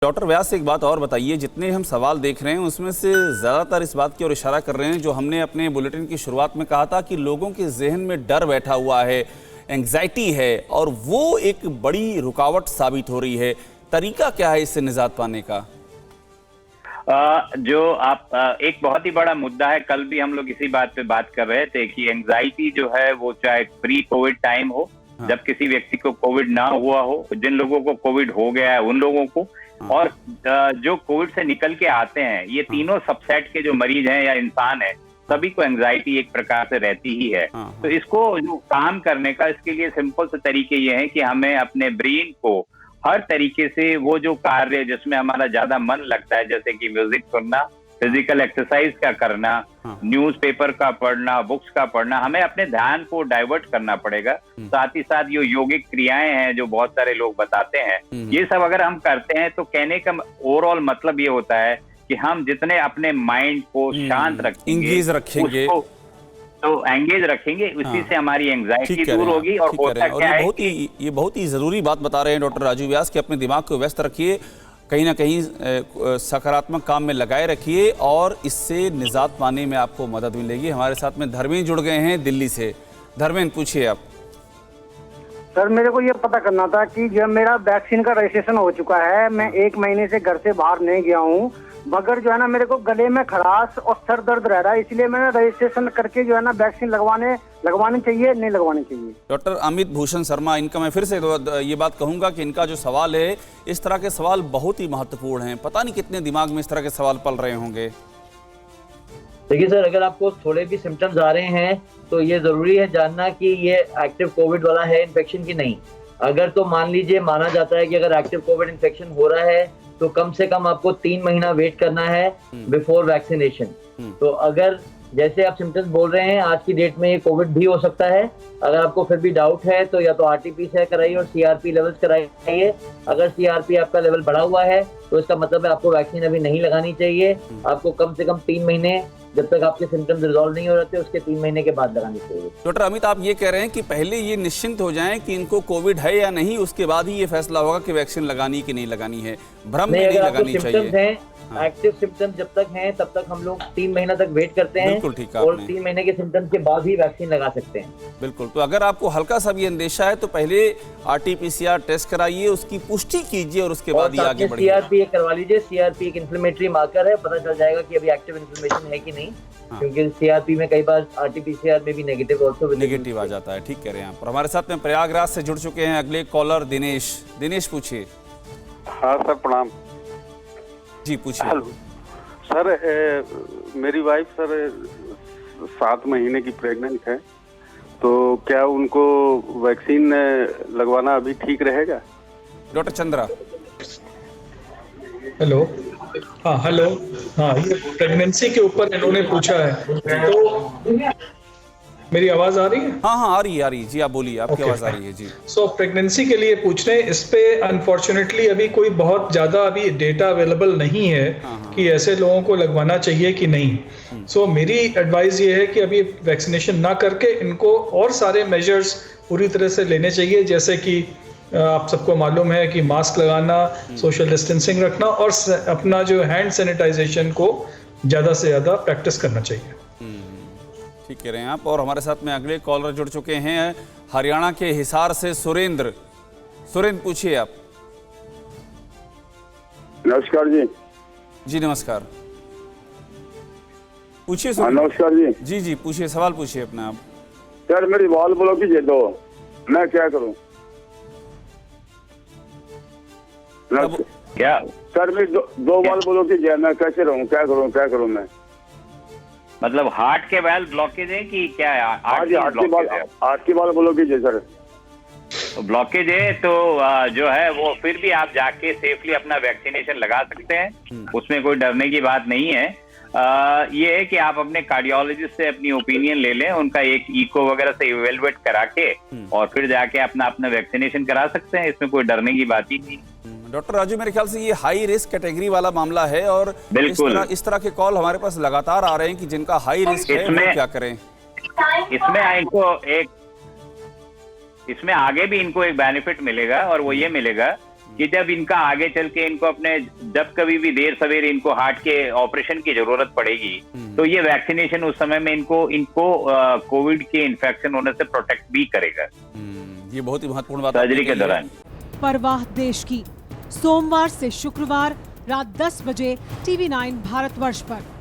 Doctor व्यास एक बात और बताइए, जितने हम सवाल देख रहे हैं उसमें से ज़्यादातर इस बात की ओर इशारा कर रहे हैं जो हमने अपने बुलेटिन की शुरुआत में कहा था कि लोगों के जहन में डर बैठा हुआ है, एंग्जाइटी है और वो एक बड़ी रुकावट साबित हो रही है। तरीका क्या है इससे निजात पाने का? जो आप एक बहुत ही बड़ा मुद्दा है। कल भी हम लोग इसी बात पे बात कर रहे थे कि एंग्जाइटी जो है वो चाहे प्री कोविड टाइम हो, जब किसी व्यक्ति को कोविड ना हुआ हो, जिन लोगों को कोविड हो गया है उन लोगों को, और जो कोविड से निकल के आते हैं, ये तीनों सबसेट के जो मरीज हैं या इंसान है, सभी को एंग्जाइटी एक प्रकार से रहती ही है। तो इसको जो काम करने का, इसके लिए सिंपल से तरीके ये हैं कि हमें अपने ब्रेन को हर तरीके से वो जो कार्य जिसमें हमारा ज्यादा मन लगता है, जैसे कि म्यूजिक सुनना, फिजिकल एक्सरसाइज का करना, न्यूज़पेपर का पढ़ना, बुक्स का पढ़ना, हमें अपने ध्यान को डाइवर्ट करना पड़ेगा। साथ ही साथ ये योगिक क्रियाएं हैं जो बहुत सारे लोग बताते हैं, ये सब अगर हम करते हैं तो कहने का ओवरऑल मतलब ये होता है कि हम जितने अपने माइंड को शांत रखेंगे, तो एंगेज रखेंगे, उसी से हमारी एंग्जाइटी दूर होगी। और होता क्या है, ये बहुत ही जरूरी बात बता रहे हैं डॉक्टर राजू व्यास कि अपने दिमाग को व्यस्त रखिए, कहीं ना कहीं सकारात्मक काम में लगाए रखिए और इससे निजात पाने में आपको मदद मिलेगी। हमारे साथ में धर्मेंद्र जुड़ गए हैं दिल्ली से। धर्मेंद्र, पूछिए आप। सर, मेरे को ये पता करना था कि जब मेरा वैक्सीन का रजिस्ट्रेशन हो चुका है, मैं 1 महीने से घर से बाहर नहीं गया हूँ, मगर जो है ना मेरे को गले में खराश और सर दर्द रह रहा है, इसलिए मैंने रजिस्ट्रेशन करके जो है ना वैक्सीन लगवाने चाहिए नहीं लगवानी चाहिए? डॉक्टर अमित भूषण शर्मा, इनका मैं फिर से ये बात कहूंगा कि इनका जो सवाल है, इस तरह के सवाल बहुत ही महत्वपूर्ण हैं। पता नहीं कितने दिमाग में इस तरह के सवाल पल रहे होंगे। देखिए सर, अगर आपको थोड़े भी सिम्टम्स आ रहे हैं तो ये जरूरी है जानना कि ये एक्टिव कोविड वाला है इन्फेक्शन की नहीं। अगर तो मान लीजिए माना जाता है कि अगर एक्टिव कोविड इन्फेक्शन हो रहा है तो कम से कम आपको 3 महीना वेट करना है बिफोर वैक्सीनेशन। तो अगर जैसे आप सिम्टम्स बोल रहे हैं, आज की डेट में ये कोविड भी हो सकता है। अगर आपको फिर भी डाउट है तो या तो आरटी-पीसीआर कराइए और सीआरपी लेवल्स कराइए। अगर सीआरपी आपका लेवल बढ़ा हुआ है तो इसका मतलब है आपको वैक्सीन अभी नहीं लगानी चाहिए। आपको कम से कम 3 महीने, जब तक आपके सिम्टम्स रिजॉल्व नहीं हो रहे थे, उसके 3 महीने के बाद लगानी चाहिए। डॉक्टर अमित, आप ये कह रहे हैं कि पहले ये निश्चिंत हो जाएं कि इनको कोविड है या नहीं, उसके बाद ही ये फैसला होगा कि वैक्सीन लगानी कि नहीं लगानी है। भ्रम में नहीं लगानी चाहिए। एक्टिव सिम्टम्स जब तक हैं तब तक हम लोग 3 महीना तक वेट करते हैं। बिल्कुल ठीक है, और 3 महीने के सिम्टम्स के बाद ही वैक्सीन लगा सकते हैं। बिल्कुल। तो अगर आपको हल्का सा भी अंदेशा है तो पहले आरटी-पीसीआर टेस्ट कराइए, उसकी पुष्टि कीजिए और उसके बाद ही आगे बढ़िए। सीआरपी करवा लीजिए। सीआरपी एक इन्फ्लेमेटरी मार्कर है, पता चल जाएगा कि अभी एक्टिव इन्फ्लेमेशन है कि नहीं। क्योंकि सीआरपी में कई बार आरटी-पीसीआर में भी नेगेटिव आ जाता है। ठीक कह रहे हैं आप। और हमारे साथ में प्रयागराज से जुड़ चुके हैं अगले कॉलर दिनेश। दिनेश, पूछिए। हाँ सर, प्रणाम जी, पूछिए। हेलो सर, मेरी वाइफ सर 7 महीने की प्रेग्नेंट है, तो क्या उनको वैक्सीन लगवाना अभी ठीक रहेगा? डॉक्टर चंद्रा। हेलो। हाँ, हेलो। हाँ, ये प्रेगनेंसी के ऊपर इन्होंने पूछा है, तो मेरी आवाज आ रही है? हाँ, आ रही है जी, आप बोलिए, आपकी आवाज आ रही है जी। सो प्रेगनेंसी के लिए पूछ रहे हैं। इस पे अनफॉर्चुनेटली अभी कोई बहुत ज्यादा अभी डेटा अवेलेबल नहीं है कि ऐसे लोगों को लगवाना चाहिए कि नहीं। सो मेरी एडवाइस ये है कि अभी वैक्सीनेशन ना करके इनको और सारे मेजर्स पूरी तरह से लेने चाहिए, जैसे कि आप सबको मालूम है कि मास्क लगाना, सोशल डिस्टेंसिंग रखना और अपना जो हैंड सैनिटाइजेशन को ज्यादा से ज्यादा प्रैक्टिस करना चाहिए। ठीक कह रहे हैं आप। और हमारे साथ में अगले कॉलर जुड़ चुके हैं हरियाणा के हिसार से सुरेंद्र। सुरेंद्र, पूछिए आप। नमस्कार जी। जी नमस्कार, पूछिए। नमस्कार जी। जी जी, पूछिए, सवाल पूछिए अपना आप। सर, मेरी बाल ब्लॉकेज है, दो, मैं क्या करूं? क्या सर, मेरी दो बाल ब्लॉकेज है, मैं कैसे रहूं? क्या करूं मैं? मतलब हार्ट के वाल्व ब्लॉकेज है कि क्या है? हार्ट के बाल ब्लॉकेज है सर। तो ब्लॉकेज है तो जो है वो फिर भी आप जाके सेफली अपना वैक्सीनेशन लगा सकते हैं, उसमें कोई डरने की बात नहीं है। ये है कि आप अपने कार्डियोलॉजिस्ट से अपनी ओपिनियन ले लें, उनका एक इको वगैरह से इवेलुएट करा के और फिर जाके अपना वैक्सीनेशन करा सकते हैं। इसमें कोई डरने की बात ही नहीं। डॉक्टर राजू, मेरे ख्याल से ये हाई रिस्क कैटेगरी वाला मामला है और इस तरह के कॉल हमारे पास लगातार आ रहे हैं कि जिनका हाई रिस्क है वो क्या करें। इसमें आगे भी इनको एक बेनिफिट मिलेगा और वो ये मिलेगा कि जब इनका आगे चल के इनको अपने जब कभी भी देर सवेर इनको हार्ट के ऑपरेशन की जरूरत पड़ेगी तो ये वैक्सीनेशन उस समय में इनको कोविड के इन्फेक्शन होने से प्रोटेक्ट भी करेगा ये बहुत ही महत्वपूर्ण बात सर्जरी आपने के कही है। दौरान। परवाह देश की, सोमवार से शुक्रवार रात 10 बजे TV9 भारतवर्ष पर।